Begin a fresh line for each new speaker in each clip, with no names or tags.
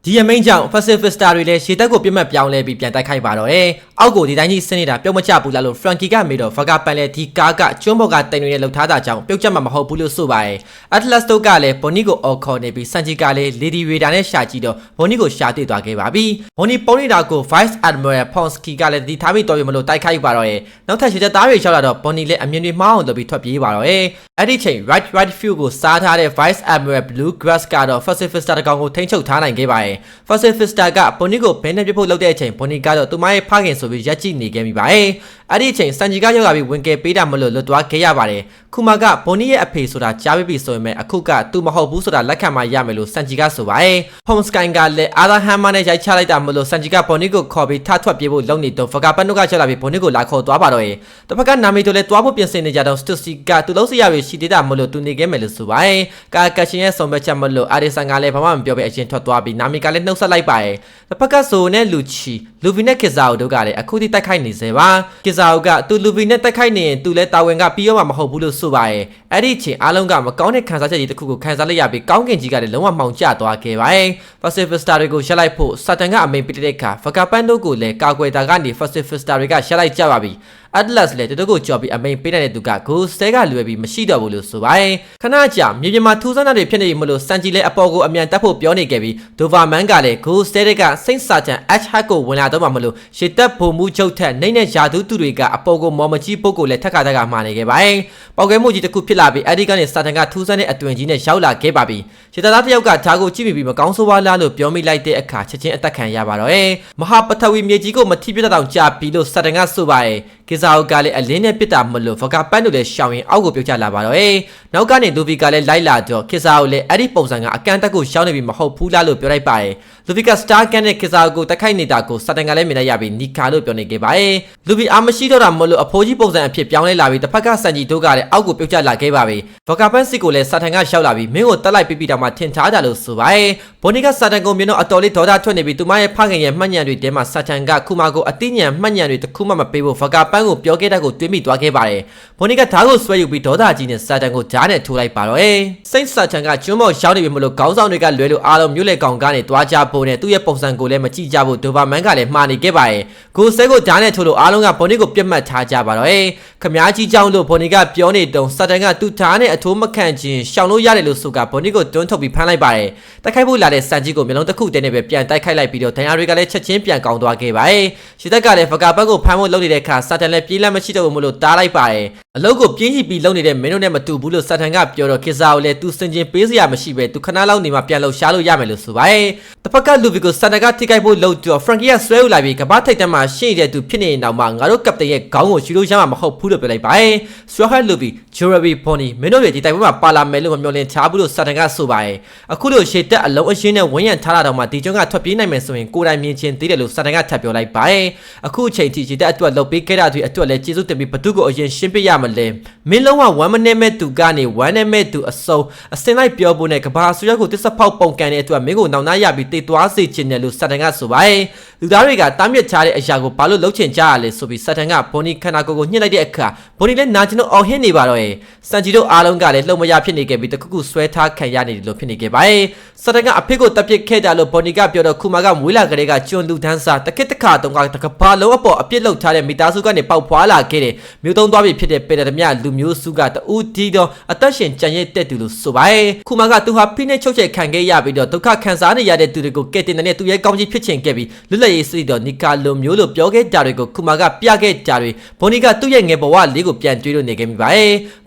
ဒီအမိန့်ကြောင့် Pacifista တွေလည်းရှေ့တက်ကိုပြတ်မှတ်ပြောင်းလဲပြီးပြန်တိုက်ခိုက်ပါတော့တယ်။အောက်ကိုဒီတိုင်းကြီးဆင်းနေတာပြုတ်မချဘူးလားလို့ Frankie ကမေးတော့ Vaga ပန်လည်းဒီကားကကျွန်းပေါ်ကတိုင်တွေနဲ့လှုပ်ထားတာကြောင့်ပြုတ်ချက်မှာမဟုတ်ဘူးလို့ဆိုပါတယ်။ Atlas တို့ကလည်း Bonnie ကိုအော်ခေါ်နေပြီး Sanji ကလည်း Lady Raider နဲ့ရှာကြည့်တော့ Bonnie ကိုရှာတွေ့သွားခဲ့ပါပြီ။ Bonnie ပုံနေတာကို Vice Admiral Ponsky ကလည်းဒီထားပြီးတော်ပြီမလို့တိုက်ခိုက်ပါတော့တယ်။နောက်ထပ်ရှေ့တက်သားတွေရောက်လာတော့ Bonnie လည်းအမြင်တွေမှားအောင်လုပ်ပြီးထွက်ပြေးပါတော့တယ်။အဲ့ဒီချိန် right view ကိုစားထားတဲ့ Vice Admiral Bluegrass ကတော့ Pacifista တကောင်ကိုထိန်းချုပ်ထားနိုင်ခဲ့ပါတယ်။ Pacifista က Bonnie ကိုဘဲနဲ့ပြဖို့လုပ်တဲ့အချိန် Bonnie ကတော့သူမရဲ့ဖခင်ဆိုပြီးရက်ကြည့်နေခဲ့မိပါတယ်။အဲ့ဒီအချိန် Sanji ကရောက်လာပြီးဝင်ကယ်ပေးတာမလို့လွတ်သွားခဲ့ရပါတယ်။ခုမှက Bonnie ရဲ့အဖေဆိုတာကြားပြီးပြီဆိုရင်အခုကသူမဟုတ်ဘူးဆိုတာလက်ခံမှရမယ်လို့ Sanji ကဆိုပါတယ်။ Homesky ကလည်း Arthur Hammer နဲ့ရိုက်ချလိုက်တာမလို့ Sanji က Bonnie ကိုခေါ်ပြီးထထွက်ပြေးဖို့လုပ်နေတော့ Vaga ပန်တို့ကချက်လာပြီး Bonnie ကိုလာခေါ်သွားပါတော့တယ်။တစ်ဖက်ကနာမီတို့လည်းတွားဖို့ပြင်ဆင်နေကြတော့ Stussy ကသူလုံးစရာတွေရှိသေးတာမလို့သူနေခဲ့မယ်လို့ဆိုပါတယ်။ကာကရှင်ရဲ့ဆုံးဖြတ်ချက်မလို့ Arisa ကလည်းဘာမှမပြောဘဲအရင်ထွက်သွားပြီးနာမီကလည်းနှုတ်ဆက်လိုက်ပါတယ်။တစ်ဖက်ကဆိုနဲ့လူချီလူဗီနဲ့ကစ်ဇာအိုတို့ကလည်းအခုထိတိုက်ခိုက်နေစေပါ။ကစ်ဇာအိုကသူလူဗီနဲ့တိုက်ခိုက်နေရင်သူလည်းတာဝန်ကပြီးရောမှမဟုတ်ဘူးလို့ဆိုပါတယ်။အဲ့ဒီအချိန်အားလုံးကမကောင်းတဲ့ခံစားချက်ကြီးတစ်ခုကိုခံစားလိုက်ရပြီးကောင်းကင်ကြီးကလည်းလုံးဝမှောင်ကျသွားခဲ့ပါတယ်။ Pacifista တွေကိုရှက်လိုက်ဖို့စာတန်ကအမိန်ပေးတဲ့အခါ Vaga ပန်တို့ကိုလည်းကာကွယ်တာကနေ Pacifista တွေကရှက်လိုက်ကြပါပြီ။ Atlas လည်းတကိုကြော်ပြီးအမိန်ပေးတဲ့သူကကိုစဲကလွယ်ပြီးမရှိတော့ဘူးလို့ဆိုပါတယ်ခဏကြာမြေပြင်မှာထူးဆန်းတာတွေဖြစ်နေပြီမလို့စန်ဂျီလည်းအပေါ်ကိုအမြန်တက်ဖို့ပြောနေခဲ့ပြီးဒိုဗာမန်ကလည်းကိုစဲတဲ့ကစိတ်စာချန် H hack ကိုဝင်လာတော့မှမလို့ရှစ်တက်ဖို့မှုချုပ်ထက်နှိမ့်တဲ့ယာသူတွေကအပေါ်ကိုမော်မကြီးပုတ်ကိုလည်းထက်ကမှာနေခဲ့ပါတယ်ပေါက်ကွဲမှုကြီးတစ်ခုဖြစ်လာပြီးအဲ့ဒီကနေစာတန်ကထူးဆန်းတဲ့အတွင်ကြီးနဲ့ရောက်လာခဲ့ပါပြီရှစ်သားတစ်ယောက်ကဓာကိုကြည့်ပြီးမကောင်းဆိုးဝါးလားလို့ပြောမိလိုက်တဲ့အခါချက်ချင်းအသက်ခံရပါတော့တယ်မဟာပထဝီမြေကြီးကိုမထိပြတ်တော့ကြာပြီလို့စာတန်ကဆိုပါတယ်ကစားအုပ်ကလည်းအလင်းနဲ့ပြစ်တာမလို့ Vaga ပန်တို့လည်းရှောင်ရင်အောက်ကိုပြုတ်ကျလာပါတော့။နောက်ကနေလူဗီကလည်းလိုက်လာတော့ကစားအုပ်လည်းအဲ့ဒီပုံစံကအကန့်တက်ကိုရှောင်နေပြီမဟုတ်ဘူးလားလို့ပြောလိုက်ပါတယ်။လူဗီကစတာကန်နဲ့ကစားအုပ်ကိုတိုက်ခိုက်နေတာကိုစာတန်ကလည်းမြင်လိုက်ရပြီးနီကာလို့ပြောနေခဲ့ပါတယ်။လူဗီအားမရှိတော့တာမလို့အဖိုးကြီးပုံစံအဖြစ်ပြောင်းလဲလာပြီးတစ်ဖက်ကစန်ဂျီတို့ကလည်းအောက်ကိုပြုတ်ကျလာခဲ့ပါပြီ။ Vaga ပန်စစ်ကိုလည်းစာတန်ကရှောက်လာပြီးမင်းကိုတက်လိုက်ပြီးတော့မှထင်ထားကြလို့ဆိုပါတယ်။ဘော်နီကစာတန်ကိုမြင်တော့အတော်လေးဒေါသထွက်နေပြီးသူမရဲ့ဖခင်ရဲ့မှတ်ဉာဏ်တွေထဲမှာစာတန်ကခုမကိုအသိဉာဏ်မှတ်ဉာဏ်တွေတစ်ခုမှမပေးဖို့ Vaga ပန်ကိုပြောခဲ့တဲ့ကိုတွေးမိသွားခဲ့ပါတယ်။ဘော်နီကဓာတ်ကိုဆွဲယူပြီးဒေါသကြီးနဲ့စာတန်ကိုဓာတ်နဲ့ထိုးလိုက်ပါတော့။စိတ်စာတန်ကကျွန်းပေါ်ရောက်နေပြီမလို့ခေါင်းဆောင်တွေကလွဲလို့အားလုံးမြို့လေကောင်ကနေတွားကြဖို့နဲ့သူ့ရဲ့ပုံစံကိုလည်းမကြည့်ကြဖို့ဒိုဗာမန်ကလည်းမှားနေခဲ့ပါတယ်။ကိုစဲကိုဓာတ်နဲ့ထိုးလို့အားလုံးကဘော်နီကိုပြတ်မှတ်ထားကြပါတော့။ခမားကြီးကြောင်းလို့ဘော်နီကပြောနေတုံစာတန်ကသူ့ဓာတ်နဲ့အထိုးမခံခြင်းရှောင်လို့ရတယ်လို့ဆိုကဘော်နီကိုတွန်းထုတ်ပြီးဖမ်းလိုက်ပါတယ်။တိုက်ခိုက်ဖို့လာတဲ့စန်ကြီးကိုမျိုးလုံးတစ်ခုတည်းနဲ့ပဲပြန်တိုက်ခိုက်လိုက်ပြီးတော့ဒဏ်ရာတွေကလည်းချက်ချင်းပြန်ကောင်းသွားခဲ့ပါတယ်။ရှစ်သက်ကလည်း Vaga ဘက်ကိုဖမ်းဖို့လုပ်နေတဲ့အခါစာတန်လည်းပြေးလက်မရှိတော့ဘူးမလို့တားလိုက်ပါတယ်အလုပ်ကိုပြင်းကြီးပြီးလုပ်နေတဲ့မင်းတို့နဲ့မတူဘူးလို့စာတန်ကပြောတော့ကစ်ဇာကိုလည်းသူစင်ကျင်ပေးစရာမရှိပဲသူခဏလောက်နေမှပြန်လှုပ်ရှားလို့ရမယ်လို့ဆိုပါတယ်တစ်ဖက်ကလူဗီကိုစာတန်ကထိခိုက်ဖို့လုပ်တော့ Frankie ကဆွဲယူလာပြီးကမ္ဘာထိပ်တန်းမှာရှင်းနေတဲ့သူဖြစ်နေရင်တော့မှငါတို့ကပတိန်ရဲ့ခေါင်းကိုယူလို့ရမှာမဟုတ်ဘူးလို့ပြောလိုက်ပါတယ်ဆွဲဟဲလူဗီ Jory Bonnie မင်းတို့တွေဒီတိုက်ပွဲမှာပါလာမယ်လို့မမျှော်လင့်ချဘူးလို့စာတန်ကဆိုပါတယ်အခုလို့ရှေ့တက်အလုံးအရှင်းနဲ့ဝန်းရံထားတာတော့မှဒီကျွန်းကထွက်ပြေးနိုင်မယ်ဆိုရင်ကိုယ်တိုင်မြင်ချင်းသေးတယ်လို့စာတန်ကထပ်ပြောလိုက်ပါတယ်အခုအချိန်ထိရှေ့တက်အတွက်လှုပ်ပေးခဲ့တာတွေအတွက်လည်းကျေးဇူးတင်ပြီးဘသူကိုအရင်ရှင်းပြရမလဲမင်းလုံးဝ1 minute မဲ့သူကနေ1နဲ့မဲ့သူအစင်လိုက်ပြောဖို့နဲ့ကဘာဆွေးကိုတစ်စဖောက်ပုံကန်တဲ့အတွက်မင်းကိုနောင်နာရပြီးတိတ်သွားစေချင်တယ်လို့စာတန်ကဆိုပါတယ်လူသားတွေကတားမြစ်ချတဲ့အရာကိုဘာလို့လှုပ်ချင်ကြရလဲဆိုပြီးစာတန်ကဘော်နီခန္ဓာကိုယ်ကိုညှစ်လိုက်တဲ့အခါဘော်နီလည်းနာကျင်လို့အော်ဟစ်နေပါတော့ရဲ့စန်ဂျီတို့အားလုံးကလည်းလှုပ်မရဖြစ်နေခဲ့ပြီးတခုခုဆွဲထားခံရနေတယ်လို့ဖြစ်နေခဲ့ပါတယ်စာတန်ကအဖေကိုတပ်ပစ်ခဲ့ကြလို့ဘော်နီကပြောတော့ခုမာကမွေးလာကလေးကကျွန်းလူတန်းစားတခစ်တခါတုံးကတကဘာလုံးအပေါ်အပြစ်လောက်ထားတဲ့မိသားစုကနေပေါက်ဖွာလာခဲ့တယ်မြို့သုံးသွားပြီဖြစ်တဲ့ပေတရမြလူမျိုးစုကတူဒီတော့အသက်ရှင်ကြံရည်တက်သူလို့ဆိုပါတယ်ခုမာကသူဟာဖိနှိပ်ချုပ်ချယ်ခံခဲ့ရပြီးတော့ဒုက္ခခံစားနေရတဲ့သူတွေကိုကဲတင်တဲ့သူရဲ့ကောင်းကြီးဖြစ်ချင်ခဲ့ပြီးလွတ်လပ်ရေးစိတ်တော်နီကာလိုမျိုးလို့ပြောခဲ့တာတွေကိုခုမာကပြခဲ့တာတွေဘော်နီကသူ့ရဲ့ငယ်ဘဝလေးကိုပြန်တွေးလို့နေခဲ့မိပါတယ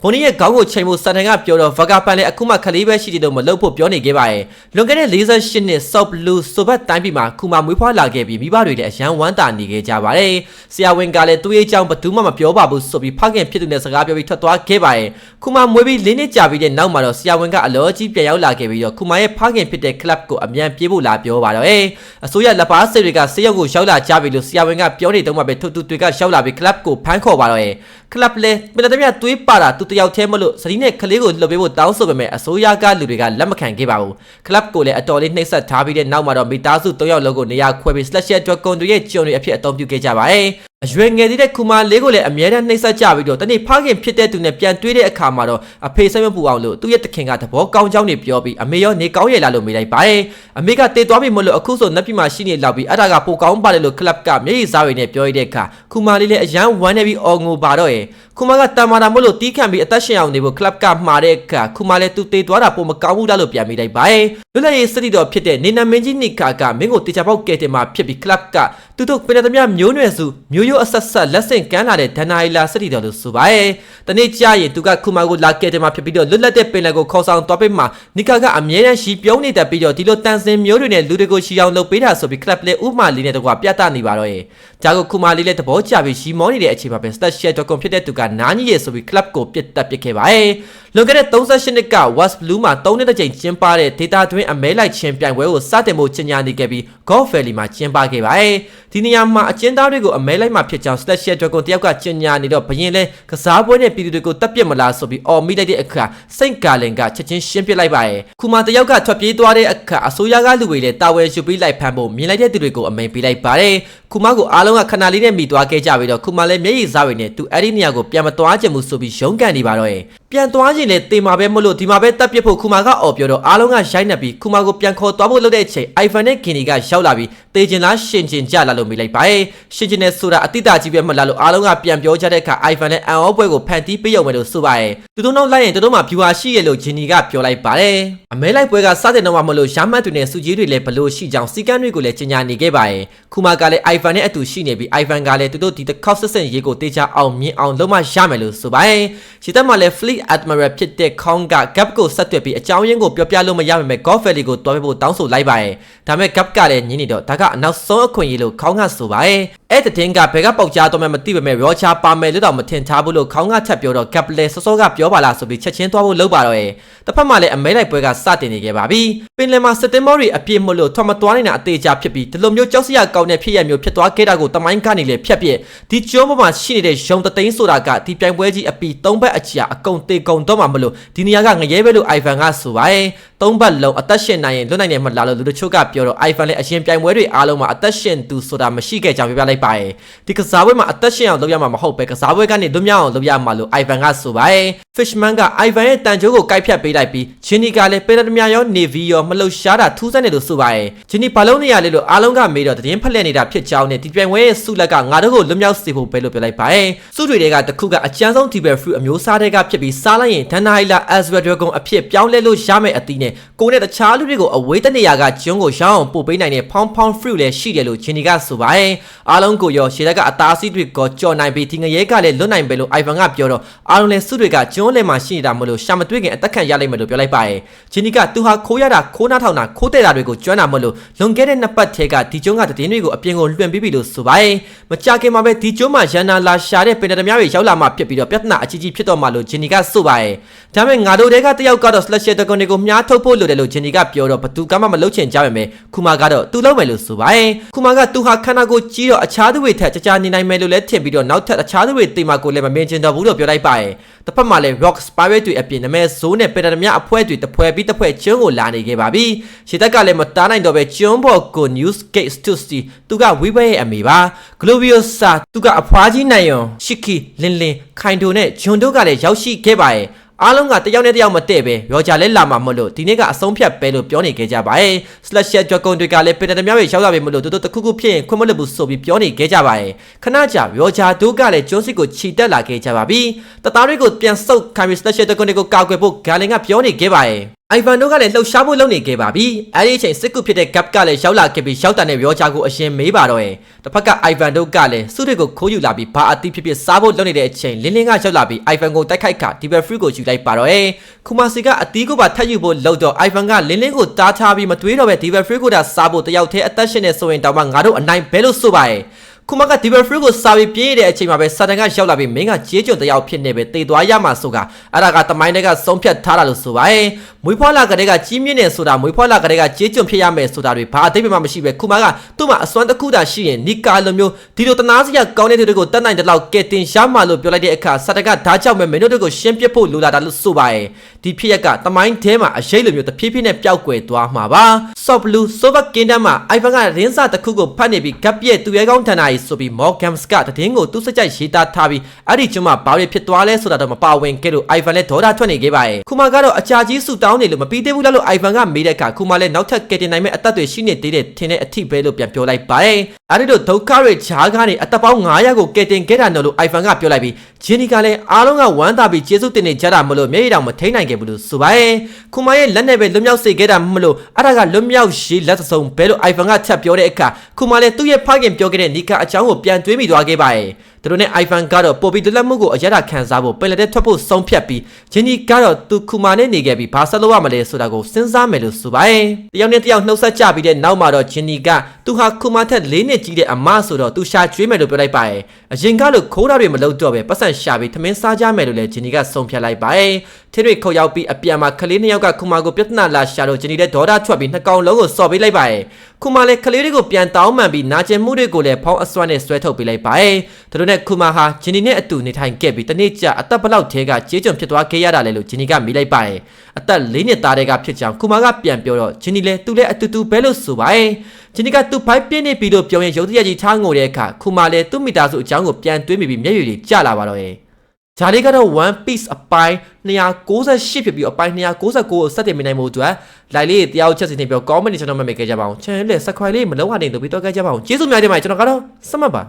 ်ဘော်နီရဲ့ခေါင်းကိုချိန်ဖို့စာတန်ကပြောတော့ Vaga ပန်လည်းအခုမှခလေးပဲရှိတယ်လို့မလုပ်ဖို့ပြောနေခဲ့ပါတယ်လွန်ခဲ့တဲ့48နှစ် South Blue ဆိုဘတ်တိုင်းပြည်မှာခုမာမွေးဖွားလာခဲ့ပြီးမိဘတွေလည်းအရန်ဝမ်းသာနေခဲ့ကြပါတယ်ဆရာဝန်ကလည်းသူ့ရဲ့အကြောင်းဘယ်သူမှမပြောပါဘူးဆိုပြီးဖခင်ဖြစ်သူနဲ့စကားပြောပြီးထွက်သွားခဲ့ပါတယ်ခုမာမွေးပြီး၄နှစ်ကြာပြီးတဲ့နောက်မှာတော့ဆရာဝန်ကအလောကြီးပြန်ရောက်လာခဲ့ပြီးတော့ခုမာရဲ့ဖခင်ဖြစ်တဲ့ club ကိုအမြန်ပြေးဖို့လာပြောပါတော့အစိုးရလက်ပါစိတ်တွေကဆေးရုံကိုရောက်လာကြပြီလို့ဆရာဝန်ကပြောနေတော့မှပဲသူတွေကရောက်လာပြီး club ကိုဖမ်းခေါ်ပါတော့ ကလပ်လေပင်တမတွေးပါတာသူတယောက်သေးမလို့စရီးနဲ့ကလေးကိုလှုပ်ပေးဖို့တောင်းဆိုပေမဲ့အစိုးရကလူတွေကလက်မခံခဲ့ပါဘူးကလပ်ကိုလည်းအတော်လေးနှိပ်စက်ထားပြီးတဲ့နောက်မှာတော့မိသားစု၃ယောက်လုံးကိုနေရာခွဲပြီး Slasher Dragon တွေရဲ့ကြုံတွေအဖြစ်အသုံးပြုခဲ့ကြပါတယ်အရွယ်ငယ်သေးတဲ့ကူမာလေးကိုလည်းအမြဲတမ်းနှိပ်စက်ကြပြီးတော့တနေ့ဖခင်ဖြစ်တဲ့သူနဲ့ပြန်တွေ့တဲ့အခါမှာတော့အဖေစိတ်မပူအောင်လို့သူ့ရဲ့တခင်ကသဘောကောင်းကြောင်းတွေပြောပြီးအမေရောနေကောင်းရလားလို့မေးလိုက်ပါတယ်အမေကတေသွားပြီမလို့အခုဆိုနက်ပြမှာရှိနေလောက်ပြီးအဲ့ဒါကပိုကောင်းပါတယ်လို့ကလပ်ကမျက်ရည်စားရည်နဲ့ပြောရတဲ့အခါကူမာလေးလည်းအယမ်းဝမ်းနေပြီးအော်ငိုပါတော့ရဲ့ကူမာကတမာတာမလို့တီးခံပြီးအသက်ရှင်အောင်နေဖို့ကလပ်ကမှာတဲ့အခါကူမာလည်းသူတေသွားတာပိုမကောင်းဘူးလားလို့ပြန်မိလိုက်ပါတယ်လွတ်လပ်ရေးစတိတော်ဖြစ်တဲ့နေနာမင်းကြီးနိကာကမင်းကိုတေချာပေါက်ကဲတင်မှာဖြစ်ပြီးကလပ်ကသူတို့ပင်သမျှမျိုးနွယ်စုမျိုးရိုးအဆက်ဆက်လက်ဆင့်ကမ်းလာတဲ့ဒဏ္ဍာရီလာစတိတော်လို့ဆိုပါရဲ့တနေ့ကြာရင်သူကခုမာကိုလာကဲတယ်မှာဖြစ်ပြီးတော့လွတ်လပ်တဲ့ပင်လယ်ကိုခေါ်ဆောင်သွားပေးမှာနီကာကအမြဲတမ်းရှီပြုံးနေတတ်ပြီးတော့ဒီလိုတန်စင်မျိုးတွေနဲ့လူတွေကိုရှီအောင်လုပ်ပေးတာဆိုပြီးကလပ်လေးဥမာလေးနဲ့တကွာပြသနေပါတော့ရဲ့ဂျာကိုခုမာလေးလည်းသဘောကျပြီးရှီမောနေတဲ့အချိန်မှာပဲ Slasher Dragon ဖြစ်တဲ့သူကနားကြီးရဲ့ဆိုပြီးကလပ်ကိုပြစ်တက်ပစ်ခဲ့ပါရဲ့လွန်ခဲ့တဲ့38နှစ်က Wasp Blue မှာ3နှစ်တစ်ကြိမ်ကျင်းပတဲ့ဒေတာတွင်းအမဲလိုက်ချင်းပြိုင်ပွဲကိုစတင်ဖို့ကြေညာနေခဲ့ပြီး Golf Valley မှာကျင်းပခဲ့ပါရဲ့ဒီနေရာမှာအကျဉ်းသားတွေကိုအမဲလိုက်မှာဖြစ်ကြောင်း Slasher Dragon တယောက်ကကြေညာနေတော့ဘရင်လဲကစားပွဲနဲ့ပြည်သူတွေကိုတပ်ပစ်မလားဆိုပြီးအော်မိလိုက်တဲ့အခါစိတ်ကာလင်ကချက်ချင်းရှင်းပြလိုက်ပါရဲ့ခုမှတယောက်ကထွက်ပြေးသွားတဲ့အခါအစိုးရကလူတွေလည်းတာဝန်ယူပြီးလိုက်ဖမ်းဖို့မြင်လိုက်တဲ့သူတွေကိုအမိန်ပေးလိုက်ပါတယ်ခုမကိုအားလုံးကခဏလေးနဲ့မိသွားခဲ့ကြပြီးတော့ခုမလည်းမျက်ရည်စားရည်နဲ့သူအဲ့ဒီနေရာကိုပြန်မသွားချင်ဘူးဆိုပြီးရုန်းကန်နေပါတော့ရဲ့ပြန်သွားခြင်းနဲ့တေမာပဲမလို့ဒီမှာပဲတပ်ပစ်ဖို့ခုမကအော်ပြောတော့အားလုံးကရိုက်နှက်ပြီးခုမကိုပြန်ခေါ်သွားဖို့လုပ်တဲ့အချိန် Ivan နဲ့ Kenny ကရောက်လာပြီးတေချင်လားရှင်ချင်ကြလားလို့မိလိုက်ပါရဲ့ရှင်ချင်တဲ့ဆိုတာအတိတ်ကြီးပဲမလားလို့အားလုံးကပြန်ပြောကြတဲ့အခါ Ivan နဲ့အန်အောပွဲကိုဖန်တီးပေးရုံပဲလို့ဆိုပါရဲ့သူတို့နောက်လိုက်ရင်တို့မှာ viewer ရှိရလို့ Jenny ကပြောလိုက်ပါတယ်အမဲလိုက်ပွဲကစတဲ့တော့မှမလို့ရမတ်တွေနဲ့စုကြီးတွေလည်းဘလို့ရှိကြောင်းစီကန်းတွေကိုလည်းကြီးညာနေခဲ့ပါရဲ့ခုမကလည်း Ivan နဲ့အတူရှိနေပြီး Ivan ကလည်းသူတို့ဒီတစ်ခေါက်ဆက်ဆက်ရေးကိုတေချာအောင်မြင်အောင်လုပ်မှရမယ်လို့ဆိုပါရဲ့ရှီတက်မှာလည်း Fleet Admiral ဖြစ်တဲ့ခေါင်းက Gap ကိုဆက်သွယ်ပြီးအကြောင်းရင်းကိုပြောပြလို့မရပါမယ် Golf Valley ကိုတွားပေးဖို့တောင်းဆိုလိုက်ပါရဲ့ဒါပေမဲ့ Gap ကလည်းညင်းနေတော့ဒါကအနောက်ဆုံးအခွင့်အရေးလို့ခေါင်းကဆိုပါရဲ့အဲ့တဲ့တင်ကဘယ်ကပေါက်ကြားတော့မှမသိပေမဲ့ Roger ပါမယ်လို့တော့မထင်ထားဘူးလို့ခေါင်းကချက်ပြောတော့ Gap လည်းစောစောကပြောပါလားဆိုပြီးချက်ချင်းသွားဖို့လုပ်ပါတော့ရဲ့တစ်ဖက်မှာလည်းအမဲလိုက်ပွဲကစတင်နေခဲ့ပါပြီပင်လယ်မှာစတင်မောတွေအပြည့်မလို့ထော်မသွားနေတာအသေးချာဖြစ်ပြီးဒီလိုမျိုးကြောက်စရာကောင်းတဲ့ဖြစ်ရမျိုးဖြစ်သွားခဲ့တာကိုတမိုင်းကနေလည်းဖြတ်ပြစ်ဒီကျုံးပေါ်မှာရှိနေတဲ့ရုံတသိန်းဆိုတာကဒီပြိုင်ပွဲကြီးအပီ၃ဘက်အကြာအကုန်တေကုန်တော့မှမလို့ဒီနေရာကငရဲပဲလို့ Ivan ကဆိုပါရဲ့၃ဘက်လုံးအသက်ရှင်နိုင်ရင်လွတ်နိုင်တယ်မလားလို့လူတို့ချို့ကပြောတော့ Ivan လည်းအရင်ပြိုင်ပွဲတွေအားလုံးမှာအသက်ရှင်သူဆိုတာမရှိခဲ့ကြောင်းပြောပြလိုက်ပါရဲ့ဒီကစားပွဲမှာအသက်ရှင်အောင်လုပ်ရမှာမဟုတ်ပဲကစားပွဲကနေလွတ်မြောက်အောင်လုပ်ရမှာလို့ Ivan ကဆိုပါရဲ့ Fishman က Ivan ရဲ့တန်ကြိုးကိုကိုက်ဖြတ်ပေးလိုက်ပြီး Jenny ကလည်းပေရတမရော Navy ရောမလှုပ်ရှားတာထူးဆန်းတယ်လို့ဆိုပါရဲ့ Jenny ဘာလုံးနေရလဲလို့အားလုံးကမေးတော့သတင်းဖက်လက်နေတာဖြစ်ကြောင်းနဲ့ဒီပြိုင်ပွဲရဲ့ဆုလက်ကငါတို့ကိုလွတ်မြောက်စေဖို့ပဲလို့ပြောလိုက်ပါရဲ့ဆုတွေကတခုကအကျန်းဆုံး Tibet Fruit အမျိုးစားတွေကဖြစ်ပြီးစားလိုက်ရင်ဒန်နာဟီလာ Azra Dragon အဖြစ်ပြောင်းလဲလို့ရမယ်အသီးနဲ့ကိုနဲ့တခြားလူတွေကိုအဝေးတနေရာကကျွန်းကိုရောင်းအောင်ပို့ပေးနိုင်တဲ့ Pound Fruit လည်းရှိတယ်လို့ Jenny ကဆိုပါရဲ့အားလုံးကိုရောရှေ့လက်ကအသားစီးတွေကိုကြော်နိုင်ပြီးဒီငရဲကလည်းလွတ်နိုင်ပဲလို့ Ivan ကပြောတော့အားလုံးလည်းဆုတွေကကျွန်းလယ်မှာရှိနေတာမလို့ရှာမတွေ့ခင်အသက်ခံရလိမ့်မယ်လို့ပြောလိုက်ပါရဲ့ Jenny ကသူဟာခိုးရတာခိုးနှားထောင်တာခိုးတဲ့တာတွေကိုကျွမ်းတာမလို့လွန်ခဲ့တဲ့နှစ်ပတ်ထဲကဒီကျွန်းကတည်င်းတွေကိုအပြင်ကိုလွှင့်ပြီးပြီလို့ဆိုပါရဲ့မကြခင်မှာပဲဒီကျွန်းမှာရန်နာလာရှာတဲ့ပင်တမတွေရောက်လာမှဖြစ်ပြီးတော့ပြဿနာအကြီးကြီးဖြစ်တော့မှလို့ Jenny ကဆိုပါရဲ့ဒါပေမဲ့ငါတို့တွေကတယောက်ကတော့ Slasher Dragon တွေကိုမြားထုတ်ဖို့လိုတယ်လို့ Jenny ကပြောတော့ဘသူကမှမလုပ်ချင်ကြပါမယ်ခုမာကတော့သူလုပ်မယ်လို့ဆိုပါရဲ့ခုမာကသူဟာခန္ဓာကိုယ်ကြီးတော့အခြားသူတွေထက်ကြာနေနိုင်မယ်လို့လည်းထင်ပြီးတော့နောက်ထပ်အခြားသူတွေတိမ်မာကိုလည်းမမြင်ချင်တော့ဘူးလို့ပြောလိုက်ပါရဲ့တစ်ဖက်မှာလည်း Rock Spirit တွေအပြင်နမဲဇိုးနဲ့ပင်တမအဖွဲ့တွေတဖွဲပြီးတဖွဲကျွန်းကိုလာနေခဲ့ပါပြီရှေ့တက်ကလည်းမတားနိုင်တော့ပဲကျွန်းပေါ်ကို Newsgate Stussy သူကဝိဘရဲ့အမေပါ Gloriosa သူကအဖွားကြီးနိုင်ယွန် Shiki လင်းလင်းခိုင်တိုနဲ့ဂျွန်တို့ကလည်းရောက်ရှိခဲ့ပါရဲ့အားလုံးကတယောက်နဲ့တယောက်မတည့်ပဲရောဂျာလည်းလာမှာမလို့ဒီနေ့ကအဆုံးဖြတ်ပဲလို့ပြောနေခဲ့ကြပါရဲ့ Slasher Dragon တွေကလည်းပင်တမတွေရောက်လာပြီမလို့တို့တခုခုဖြစ်ရင်ခွင့်မလွတ်ဘူးဆိုပြီးပြောနေခဲ့ကြပါရဲ့ခဏကြာရောဂျာတို့ကလည်းကျွန်းစစ်ကိုခြိတက်လာခဲ့ကြပါပြီတသားတွေကိုပြန်ဆုပ်ခိုင်ပြီး Slasher Dragon တွေကိုကာကွယ်ဖို့ဂါလင်ကပြောနေခဲ့ပါရဲ့Ivan တို့ကလည်းလှုပ်ရှားဖို့လုပ်နေခဲ့ပါပြီ။အဲဒီအချိန်စစ်ကူဖြစ်တဲ့ Gap ကလည်းရောက်လာခဲ့ပြီးရောက်တာနဲ့ရောချာကိုအရင်မေးပါတော့ရဲ့။တစ်ဖက်က Ivan တို့ကလည်းစုတွေကိုခိုးယူလာပြီးဘာအသီးဖြစ်ဖြစ်စားဖို့လုပ်နေတဲ့အချိန်လင်းလင်းကရောက်လာပြီး Ivan ကိုတိုက်ခိုက်ခါ Tibet Fruit ကိုယူလိုက်ပါတော့ရဲ့။ခုမစီကအသီးကိုပါထပ်ယူဖို့လုပ်တော့ Ivan ကလင်းလင်းကိုတားထားပြီးမတွေးတော့ပဲ Tibet Fruit ကိုသာစားဖို့တယောက်တည်းအသက်ရှင်နေဆိုရင်တောင်မှငါတို့အနိုင်ဘဲလို့ဆိုပါရဲ့။ ခုမကဒီဘယ်ဖရူကိုစာပြီးပြေးတဲ့အချိန်မှာပဲစာတန်ကရောက်လာပြီးမင်းကကြေးကျွန်တယောက်ဖြစ်နေပဲတေသွားရမှာဆိုကအဲ့ဒါကတမိုင်းတွေကဆုံးဖြတ်ထားတာလို့ဆိုပါရဲ့မွေးဖွားလာကလေးကကြီးမြင့်နေဆိုတာမွေးဖွားလာကလေးကကြေးကျွန်ဖြစ်ရမယ်ဆိုတာတွေဘာအသိပ္ပံမရှိပဲခုမကသူ့မှာအစွမ်းတစ်ခုသာရှိရင်နီကာလိုမျိုးဒီလိုတနာစရာကောင်းတဲ့သူတွေကိုတတ်နိုင်တဲ့လောက်ကဲတင်ရမှာလို့ပြောလိုက်တဲ့အခါစာတန်ကဓာတ်ကြောက်မဲ့မင်းတို့ကိုရှင်းပြဖို့လိုလာတာလို့ဆိုပါရဲ့ဒီဖြစ်ရက်ကတမိုင်းထဲမှာအရေးလိုမျိုးတဖြည်းဖြည်းနဲ့ပျောက်ကွယ်သွားမှာပါ Soft Blue Sober Kingdom မှာ Ivan ကရင်းစားတစ်ခုကိုဖတ်နေပြီးကပ်ပြည့်သူရဲကောင်းထန်တာကြီးဆိုပြီး Morgans ကတည်င်းကိုသူ့စကြိုက်ရေးသားထားပြီးအဲ့ဒီကျွန်းမှာဘာတွေဖြစ်သွားလဲဆိုတာတော့မပါဝင်ခဲ့လို့ Ivan လည်းဒေါသထွက်နေခဲ့ပါရဲ့ခုမကတော့အကြာကြီးဆူတောင်းနေလို့မပြီးသေးဘူးလားလို့ Ivan ကမေးတဲ့အခါခုမလည်းနောက်ထပ်ကယ်တင်နိုင်မဲ့အသက်တွေရှိနေသေးတယ်ထင်တဲ့အထိပဲလို့ပြန်ပြောလိုက်ပါရဲ့အဲ့ဒီလိုဒုက္ခတွေခြားကားနေအသက်ပေါင်း900ကိုကယ်တင်ခဲ့တာနော်လို့ Ivan ကပြောလိုက်ပြီးဂျင်းနီကလည်းအားလုံးကဝမ်းသာပြီးကျေးဇူးတင်နေကြတာမလို့မျက်ရည်တောင်မထိန်နိုင်ခဲ့ဘူးလို့ဆိုပါရဲ့ခုမရဲ့လက်နဲ့ပဲလွတ်မြောက်စေခဲ့တာမလို့အဲ့ဒါကလွတ်မြောက်ရေးလက်စုံဘဲလို့ Ivan ကချက်ပြောတဲ့အခါခုမလည်းသူ့ရဲ့ဖခင်ပြောခဲ့တဲ့နီကာအကြောင်းကိုပြန်တွေးမိသွားခဲ့ပါရဲ့သူတို့နဲ့ Ivan ကတော့ပိုပီတလက်မှုကိုအရသာခံစားဖို့ပင်လယ်ထဲထွက်ဖို့ဆုံးဖြတ်ပြီးဂျင်းနီကတော့သူခုမနဲ့နေခဲ့ပြီးဘာဆက်လုပ်ရမလဲဆိုတာကိုစဉ်းစားမယ်လို့ဆိုပါရဲ့တယောက်နဲ့တယောက်နှုတ်ဆက်ကြပြီးတဲ့နောက်မှာတော့ဂျင်းနီကသူဟာခုမထက်4နှစ်ကြီးတဲ့အမဆိုတော့သူရှာကျွေးမယ်လို့ပြောလိုက်ပါရဲ့အရင်ကလို့ခိုးတာတွေမလုပ်တော့ပဲပတ်စံရှာပြီးသမင်းစားကြမယ်လို့လည်းဂျင်းနီကဆုံးဖြတ်လိုက်ပါရဲ့ထင်းတွေခုတ်ရောက်ပြီးအပြန်မှာကလေး2ယောက်ကခုမကိုပြဿနာလာရှာတော့ဂျင်းနီလည်းဒေါသထွက်ပြီးနှစ်ကောင်လုံးကိုစော်ပေးလိုက်ပါရဲ့ခုမလည်းကလေးတွေကိုပြန်တောင်းပန်ပြီးနာကျင်မှုတွေကိုလည်းဖောင်းအစွမ်းနဲ့ဆွဲထုတ်ပေးလိုက်ပါရဲ့သူတို့နဲ့ခုမဟာဂျင်းနီနဲ့အတူနေထိုင်ခဲ့ပြီးတနေ့ကျအသက်ဘလောက်ထဲကကြေးကျွန်ဖြစ်သွားခဲ့ရတာလဲလို့ဂျင်းနီကမေးလိုက်ပါရဲ့အသက်4နှစ်သားတွေကဖြစ်ကြောင်းခုမကပြန်ပြောတော့ဂျင်းနီလည်းသူလည်းအတူတူပဲလို့ဆိုပါရဲ့ဂျင်းနီကသူ့ဖိုက်ပြင်းနေပြီလို့ပြောရင်ရုပ်တရက်ကြီးထားငိုတဲ့အခါခုမလည်းသူ့မိသားစုအကြောင်းကိုပြန်တွေးမိပြီးမျက်ရည်တွေကျလာပါတော့ရဲ့ဂျာလေးကတော့ One Piece အပိုင်း298ဖြစ်ပြီးအပိုင်း299ကိုစတင်မိနိုင်မှုအတွက်လိုက်လေးတယောက်ချက်စီနေပြော comment နဲ့ကျွန်တော်မှတ်မိခဲ့ကြပါအောင် channel လေး subscribe လေးမလုပ်ရနိုင်တော့ပြီးတော့ကြကြပါအောင်ကျေးဇူးများတင်ပါတယ်ကျွန်တော်ကတော့စမတ်ပါ